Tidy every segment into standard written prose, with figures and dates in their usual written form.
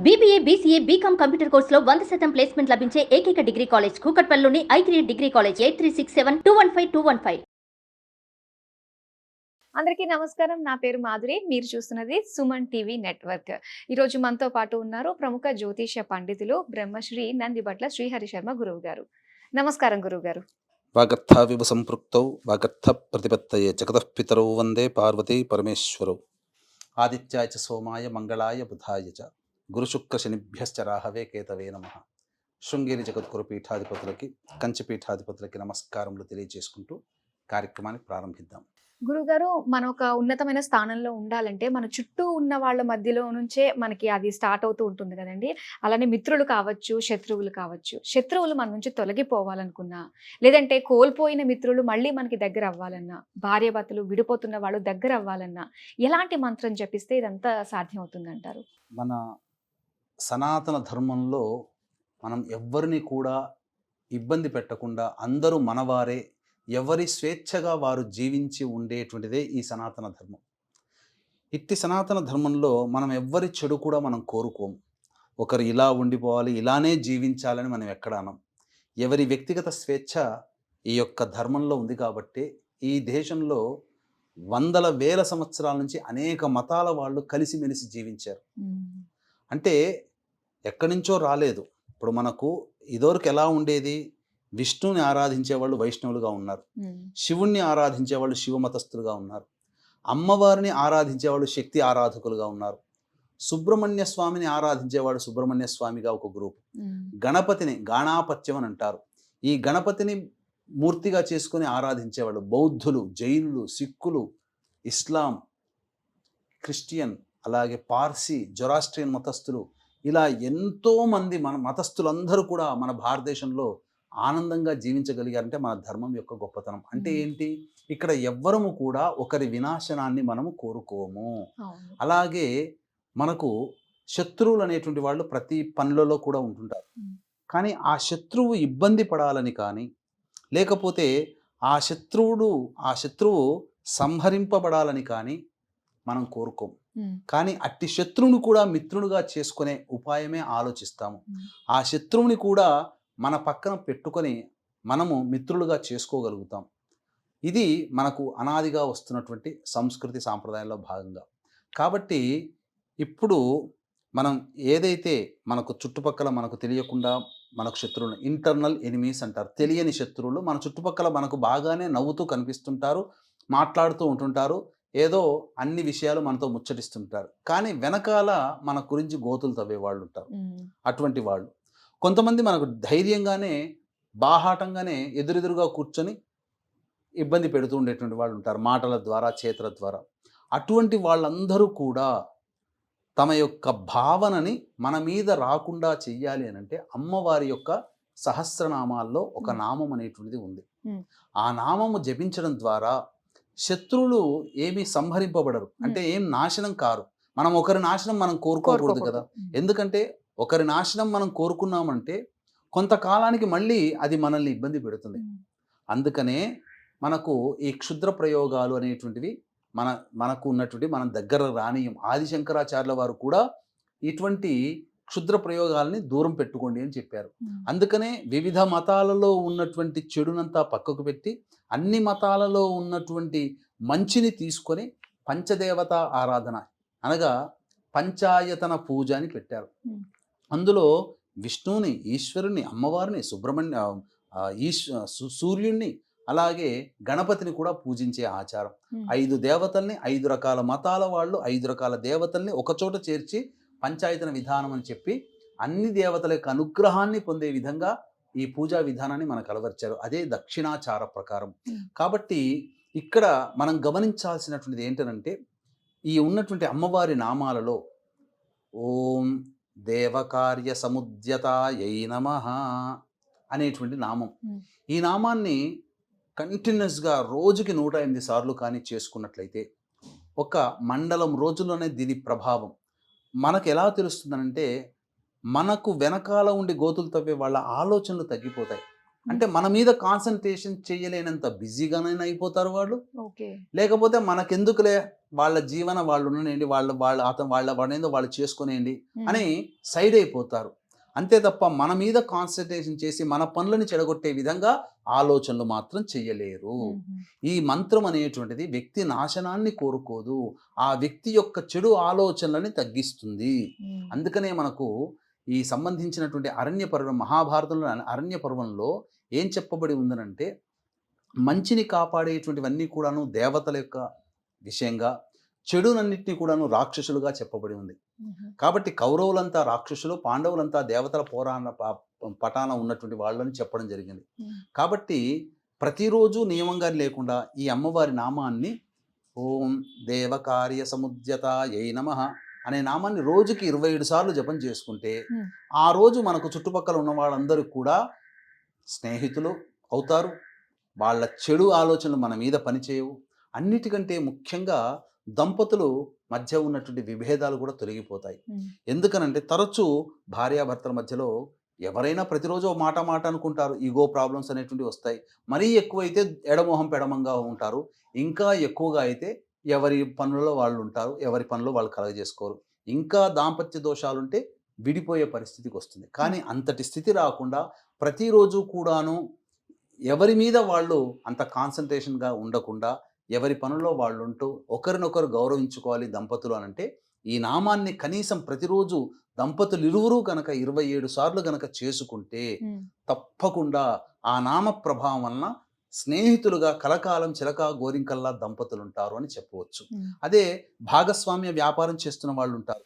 BBA, BCA, BCom computer కోర్సులో 100% placement లభించే ఏకైక డిగ్రీ కాలేజ్ కూకట్పల్లిలోని i3 డిగ్రీ కాలేజ్ 8367215215. అందరికీ నమస్కారం. నా పేరు మాధురి. మీరు చూస్తున్నది సుమన్ టీవీ నెట్వర్క్. ఈరోజు మనతో పాటు ఉన్నారు ప్రముఖ జ్యోతిష పండితులు బ్రహ్మశ్రీ నందిబట్ల శ్రీహరి శర్మ గురువు గారు. నమస్కారం గురువు గారు. వాగర్థావివ సంపృక్తౌ వాగర్థ ప్రతిపత్తయే జగతః పితరౌ వందే పార్వతీ పరమేశ్వరౌ. ఆదిత్యాయ చ సోమాయ మంగళాయ బుధాయ చ గురుశుక్ర శనిభ్యశ్చ రాహవే కేతవే నమః. శృంగేరి జగద్గురు పీఠాధిపతులకి, కంచి పీఠాధిపతులకి నమస్కారములు తెలియజేసుకుంటూ కార్యక్రమాన్ని ప్రారంభిద్దాం. గురుగారు, మనం ఒక ఉన్నతమైన స్థానంలో ఉండాలంటే మన చుట్టూ ఉన్న వాళ్ళ మధ్యలో నుంచే మనకి అది స్టార్ట్ అవుతూ ఉంటుంది కదండి. అలానే మిత్రులు కావచ్చు, శత్రువులు కావచ్చు. శత్రువులు మన నుంచి తొలగిపోవాలనుకున్నా, లేదంటే కోల్పోయిన మిత్రులు మళ్ళీ మనకి దగ్గర అవ్వాలన్నా, భార్యాభర్తలు విడిపోతున్న వాళ్ళు దగ్గర అవ్వాలన్నా ఎలాంటి మంత్రం జపిస్తే ఇదంతా సాధ్యం అవుతుందంటారు? మన సనాతన ధర్మంలో మనం ఎవ్వరిని కూడా ఇబ్బంది పెట్టకుండా అందరూ మనవారే, ఎవరి స్వేచ్ఛగా వారు జీవించి ఉండేటువంటిదే ఈ సనాతన ధర్మం. ఇట్టి సనాతన ధర్మంలో మనం ఎవ్వరి చెడు కూడా మనం కోరుకోము. ఒకరు ఇలా ఉండిపోవాలి, ఇలానే జీవించాలని మనం ఎక్కడ అనం. ఎవరి వ్యక్తిగత స్వేచ్ఛ ఈ యొక్క ధర్మంలో ఉంది కాబట్టి ఈ దేశంలో వందల వేల సంవత్సరాల నుంచి అనేక మతాల వాళ్ళు కలిసిమెలిసి జీవించారు. అంటే ఎక్కడి నుంచో రాలేదు. ఇప్పుడు మనకు ఇదివరకు ఎలా ఉండేది? విష్ణుని ఆరాధించే వాళ్ళు వైష్ణవులుగా ఉన్నారు, శివుణ్ణి ఆరాధించే వాళ్ళు శివమతస్థులుగా ఉన్నారు, అమ్మవారిని ఆరాధించే వాళ్ళు శక్తి ఆరాధకులుగా ఉన్నారు, సుబ్రహ్మణ్య స్వామిని ఆరాధించేవాడు సుబ్రహ్మణ్య స్వామిగా ఒక గ్రూప్, గణపతిని గాణాపత్యం అని అంటారు, ఈ గణపతిని మూర్తిగా చేసుకుని ఆరాధించేవాళ్ళు బౌద్ధులు, జైనులు, సిక్కులు, ఇస్లాం, క్రిస్టియన్, అలాగే పార్సీ, జొరాస్ట్రియన్ మతస్థులు, ఇలా ఎంతోమంది మన మతస్థులందరూ కూడా మన భారతదేశంలో ఆనందంగా జీవించగలిగారంటే మన ధర్మం యొక్క గొప్పతనం. అంటే ఏంటి? ఇక్కడ ఎవ్వరము కూడా ఒకరి వినాశనాన్ని మనము కోరుకోము. అలాగే మనకు శత్రువులు అనేటువంటి వాళ్ళు ప్రతి పనులలో కూడా ఉంటుంటారు. కానీ ఆ శత్రువు ఇబ్బంది పడాలని కానీ, లేకపోతే ఆ శత్రువు సంహరింపబడాలని కానీ మనం కోరుకోము. కానీ అట్టి శత్రువుని కూడా మిత్రునిగా చేసుకునే ఉపాయమే ఆలోచిస్తాము. ఆ శత్రువుని కూడా మన పక్కన పెట్టుకొని మనము మిత్రులుగా చేసుకోగలుగుతాం. ఇది మనకు అనాదిగా వస్తున్నటువంటి సంస్కృతి సాంప్రదాయంలో భాగంగా. కాబట్టి ఇప్పుడు మనం ఏదైతే మనకు చుట్టుపక్కల మనకు తెలియకుండా మనకు శత్రువులు, ఇంటర్నల్ ఎనిమీస్ అంటారు, తెలియని శత్రువులు మన చుట్టుపక్కల మనకు బాగానే నవ్వుతూ కనిపిస్తుంటారు, మాట్లాడుతూ ఉంటుంటారు, ఏదో అన్ని విషయాలు మనతో ముచ్చటిస్తుంటారు, కానీ వెనకాల మన గురించి గోతులు తవ్వే వాళ్ళు ఉంటారు. అటువంటి వాళ్ళు కొంతమంది మనకు ధైర్యంగానే బాహాటంగానే ఎదురెదురుగా కూర్చొని ఇబ్బంది పెడుతూ ఉండేటువంటి వాళ్ళు ఉంటారు, మాటల ద్వారా, చేతుల ద్వారా. అటువంటి వాళ్ళందరూ కూడా తమ యొక్క భావనని మన మీద రాకుండా చెయ్యాలి అని అంటే అమ్మవారి యొక్క సహస్రనామాల్లో ఒక నామం అనేటువంటిది ఉంది. ఆ నామము జపించడం ద్వారా శత్రువులు ఏమీ సంహరింపబడరు, అంటే ఏం నాశనం కారు. మనం ఒకరి నాశనం మనం కోరుకోకూడదు కదా. ఎందుకంటే ఒకరి నాశనం మనం కోరుకున్నామంటే కొంతకాలానికి మళ్ళీ అది మనల్ని ఇబ్బంది పెడుతుంది. అందుకనే మనకు ఈ క్షుద్ర ప్రయోగాలు అనేటువంటివి మనకు ఉన్నటువంటి మనం దగ్గర రానియం. ఆదిశంకరాచార్యుల వారు కూడా ఇటువంటి క్షుద్ర ప్రయోగాలని దూరం పెట్టుకోండి అని చెప్పారు. అందుకనే వివిధ మతాలలో ఉన్నటువంటి చెడునంతా పక్కకు పెట్టి అన్ని మతాలలో ఉన్నటువంటి మంచిని తీసుకొని పంచదేవత ఆరాధన అనగా పంచాయతన పూజ అని పెట్టారు. అందులో విష్ణువుని, ఈశ్వరుని, అమ్మవారిని, సూర్యుణ్ణి, అలాగే గణపతిని కూడా పూజించే ఆచారం. 5 దేవతల్ని, 5 రకాల మతాల వాళ్ళు 5 రకాల దేవతల్ని ఒకచోట చేర్చి పంచాయతన విధానం అని చెప్పి అన్ని దేవతల యొక్క అనుగ్రహాన్ని పొందే విధంగా ఈ పూజా విధానాన్ని మనకు అలవర్చారు. అదే దక్షిణాచార ప్రకారం. కాబట్టి ఇక్కడ మనం గమనించాల్సినటువంటిది ఏంటంటే ఈ ఉన్నటువంటి అమ్మవారి నామాలలో ఓం దేవకార్య సముద్యతాయై నమః అనేటువంటి నామం. ఈ నామాన్ని కంటిన్యూస్గా రోజుకి 108 సార్లు కానీ చేసుకున్నట్లయితే ఒక మండలం రోజుల్లోనే దీని ప్రభావం మనకు ఎలా తెలుస్తుందనంటే మనకు వెనకాల ఉండి గోతులు తవ్వే వాళ్ళ ఆలోచనలు తగ్గిపోతాయి. అంటే మన మీద కాన్సన్ట్రేషన్ చేయలేనంత బిజీగానైనా అయిపోతారు వాళ్ళు. ఓకే. లేకపోతే మనకెందుకులే వాళ్ళ జీవన వాళ్ళు ఉండనియండి, వాళ్ళేందో వాళ్ళు చేసుకునేయండి అని సైడ్ అయిపోతారు. అంతే తప్ప మన మీద కాన్సన్ట్రేషన్ చేసి మన పనులను చెడగొట్టే విధంగా ఆలోచనలు మాత్రం చెయ్యలేరు. ఈ మంత్రం అనేటువంటిది వ్యక్తి నాశనాన్ని కోరుకోదు, ఆ వ్యక్తి యొక్క చెడు ఆలోచనలని తగ్గిస్తుంది. అందుకనే మనకు ఈ సంబంధించినటువంటి అరణ్య పర్వం, మహాభారతంలో అరణ్య పర్వంలో ఏం చెప్పబడి ఉందనంటే, మంచిని కాపాడేటువంటివన్నీ కూడాను దేవతల యొక్క విషయంగా, చెడునన్నిటినీ కూడాను రాక్షసులుగా చెప్పబడి ఉంది. కాబట్టి కౌరవులంతా రాక్షసులు, పాండవులంతా దేవతల పటాన ఉన్నటువంటి వాళ్ళని చెప్పడం జరిగింది. కాబట్టి ప్రతిరోజు నియమంగా లేకుండా ఈ అమ్మవారి నామాన్ని ఓం దేవకార్య సముద్యతాయై నమః అనే నామాన్ని రోజుకి 27 సార్లు జపం చేసుకుంటే ఆ రోజు మనకు చుట్టుపక్కల ఉన్న వాళ్ళందరూ కూడా స్నేహితులు అవుతారు. వాళ్ళ చెడు ఆలోచనలు మన మీద పనిచేయవు. అన్నిటికంటే ముఖ్యంగా దంపతులు మధ్య ఉన్నటువంటి విభేదాలు కూడా తొలగిపోతాయి. ఎందుకనంటే తరచూ భార్యాభర్తల మధ్యలో ఎవరైనా ప్రతిరోజు మాట అనుకుంటారు, ఈగో ప్రాబ్లమ్స్ అనేటువంటివి వస్తాయి. మరీ ఎక్కువైతే ఎడమొహం పెడమంగా ఉంటారు. ఇంకా ఎక్కువగా అయితే ఎవరి పనులలో వాళ్ళు ఉంటారు, ఎవరి పనులు వాళ్ళు కలగజేసుకోరు. ఇంకా దాంపత్య దోషాలుంటే విడిపోయే పరిస్థితికి వస్తుంది. కానీ అంతటి స్థితి రాకుండా ప్రతిరోజు కూడాను ఎవరి మీద వాళ్ళు అంత కాన్సన్ట్రేషన్గా ఉండకుండా ఎవరి పనుల్లో వాళ్ళు ఉంటూ ఒకరినొకరు గౌరవించుకోవాలి దంపతులు అనంటే, ఈ నామాన్ని కనీసం ప్రతిరోజు దంపతులు ఇరువురు కనుక 27 సార్లు కనుక చేసుకుంటే తప్పకుండా ఆ నామ ప్రభావం వలన స్నేహితులుగా కలకాలం చిలకా గోరింకల్లా దంపతులు ఉంటారు అని చెప్పవచ్చు. అదే భాగస్వామ్య వ్యాపారం చేస్తున్న వాళ్ళు ఉంటారు.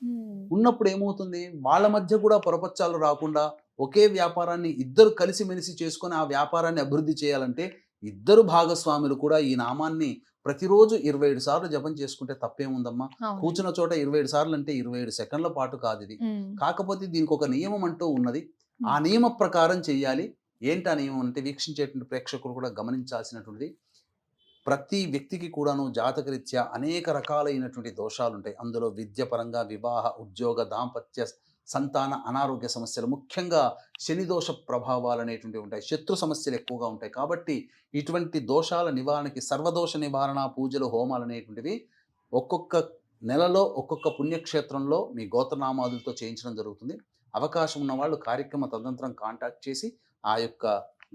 ఉన్నప్పుడు ఏమవుతుంది, వాళ్ళ మధ్య కూడా పొరపచ్చాలు రాకుండా ఒకే వ్యాపారాన్ని ఇద్దరు కలిసిమెలిసి చేసుకొని ఆ వ్యాపారాన్ని అభివృద్ధి చేయాలంటే ఇద్దరు భాగస్వాములు కూడా ఈ నామాన్ని ప్రతిరోజు 27 సార్లు జపం చేసుకుంటే తప్పేముందమ్మా. కూర్చున్న చోట 27 సార్లు అంటే 27 సెకండ్ల పాటు కాదు ఇది. కాకపోతే దీనికి ఒక నియమం అంటూ ఉన్నది. ఆ నియమ ప్రకారం చెయ్యాలి. ఏంటి ఆ నియమం అంటే, వీక్షించేటువంటి ప్రేక్షకులు కూడా గమనించాల్సినటువంటిది, ప్రతి వ్యక్తికి కూడాను జాతకరీత్యా అనేక రకాలైనటువంటి దోషాలు ఉంటాయి. అందులో విద్య పరంగా, వివాహ, ఉద్యోగ, దాంపత్య, సంతాన, అనారోగ్య సమస్యలు, ముఖ్యంగా శని దోష ప్రభావాలు అనేటువంటివి ఉంటాయి. శత్రు సమస్యలు ఎక్కువగా ఉంటాయి. కాబట్టి ఇటువంటి దోషాల నివారణకి సర్వదోష నివారణ పూజలు, హోమాలు అనేటువంటివి ఒక్కొక్క నెలలో ఒక్కొక్క పుణ్యక్షేత్రంలో మీ గోత్రనామాదులతో చేయించడం జరుగుతుంది. అవకాశం ఉన్న వాళ్ళు కార్యక్రమ తదనంతరం కాంటాక్ట్ చేసి ఆ యొక్క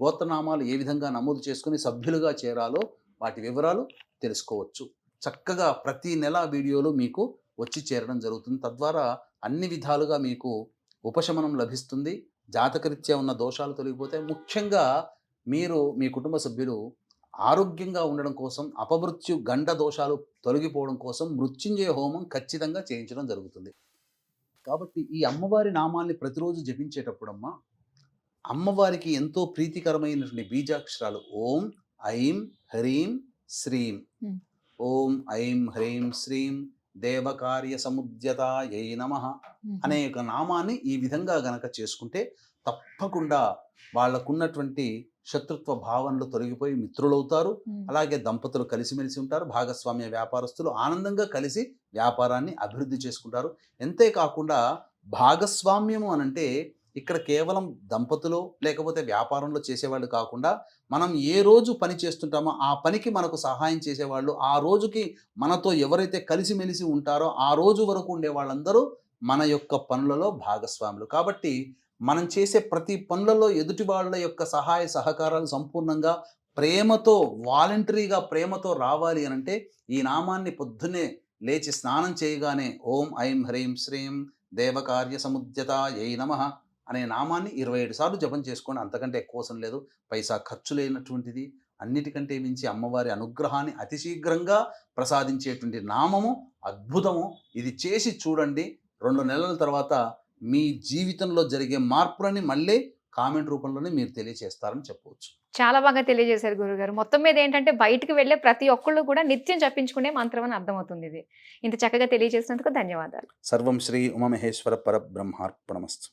గోత్రనామాలు ఏ విధంగా నమోదు చేసుకుని సభ్యులుగా చేరాలో వాటి వివరాలు తెలుసుకోవచ్చు. చక్కగా ప్రతి నెల వీడియోలు మీకు వచ్చి చేరడం జరుగుతుంది. తద్వారా అన్ని విధాలుగా మీకు ఉపశమనం లభిస్తుంది. జాతకరీత్యా ఉన్న దోషాలు తొలగిపోతాయి. ముఖ్యంగా మీరు, మీ కుటుంబ సభ్యులు ఆరోగ్యంగా ఉండడం కోసం, అపమృత్యు గండ దోషాలు తొలగిపోవడం కోసం మృత్యుంజయ హోమం ఖచ్చితంగా చేయించడం జరుగుతుంది. కాబట్టి ఈ అమ్మవారి నామాల్ని ప్రతిరోజు జపించేటప్పుడమ్మా, అమ్మవారికి ఎంతో ప్రీతికరమైనటువంటి బీజాక్షరాలు ఓం ఐం హ్రీం శ్రీం, ఓం ఐం హ్రీం శ్రీం దేవకార్య సముద్యతాయై నమః అనే ఒక నామాన్ని ఈ విధంగా గనక చేసుకుంటే తప్పకుండా వాళ్ళకున్నటువంటి శత్రుత్వ భావనలు తొలగిపోయి మిత్రులవుతారు. అలాగే దంపతులు కలిసిమెలిసి ఉంటారు. భాగస్వామ్య వ్యాపారస్తులు ఆనందంగా కలిసి వ్యాపారాన్ని అభివృద్ధి చేసుకుంటారు. అంతేకాకుండా భాగస్వామ్యము అనంటే ఇక్కడ కేవలం దంపతులు లేకపోతే వ్యాపారంలో చేసేవాళ్ళు కాకుండా, మనం ఏ రోజు పని చేస్తుంటామో ఆ పనికి మనకు సహాయం చేసేవాళ్ళు, ఆ రోజుకి మనతో ఎవరైతే కలిసిమెలిసి ఉంటారో ఆ రోజు వరకు ఉండే వాళ్ళందరూ మన యొక్క పనులలో భాగస్వాములు. కాబట్టి మనం చేసే ప్రతి పనులలో ఎదుటి వాళ్ళ యొక్క సహాయ సహకారాలు సంపూర్ణంగా ప్రేమతో, వాలంటరీగా ప్రేమతో రావాలి అనంటే ఈ నామాన్ని పొద్దున్నే లేచి స్నానం చేయగానే ఓం ఐం హ్రీం శ్రీం దేవకార్య సముద్యతాయై నమః అనే నామాన్ని 27 సార్లు జపం చేసుకోండి. అంతకంటే ఎక్కువ అవసరం లేదు. పైసా ఖర్చు లేనటువంటిది, అన్నిటికంటే మించి అమ్మవారి అనుగ్రహాన్ని అతి శీఘ్రంగా ప్రసాదించేటువంటి నామము, అద్భుతము. ఇది చేసి చూడండి. 2 నెలల తర్వాత మీ జీవితంలో జరిగే మార్పులని మళ్ళీ కామెంట్ రూపంలోనే మీరు తెలియజేస్తారని చెప్పవచ్చు. చాలా బాగా తెలియజేశారు గురుగారు. మొత్తం మీద ఏంటంటే బయటికి వెళ్ళే ప్రతి ఒక్కళ్ళు కూడా నిత్యం జపించుకునే మంత్రం అని అర్థమవుతుంది ఇది. ఇంత చక్కగా తెలియజేసినందుకు ధన్యవాదాలు. సర్వం శ్రీ ఉమామహేశ్వర పరబ్రహ్మార్పణమస్తు.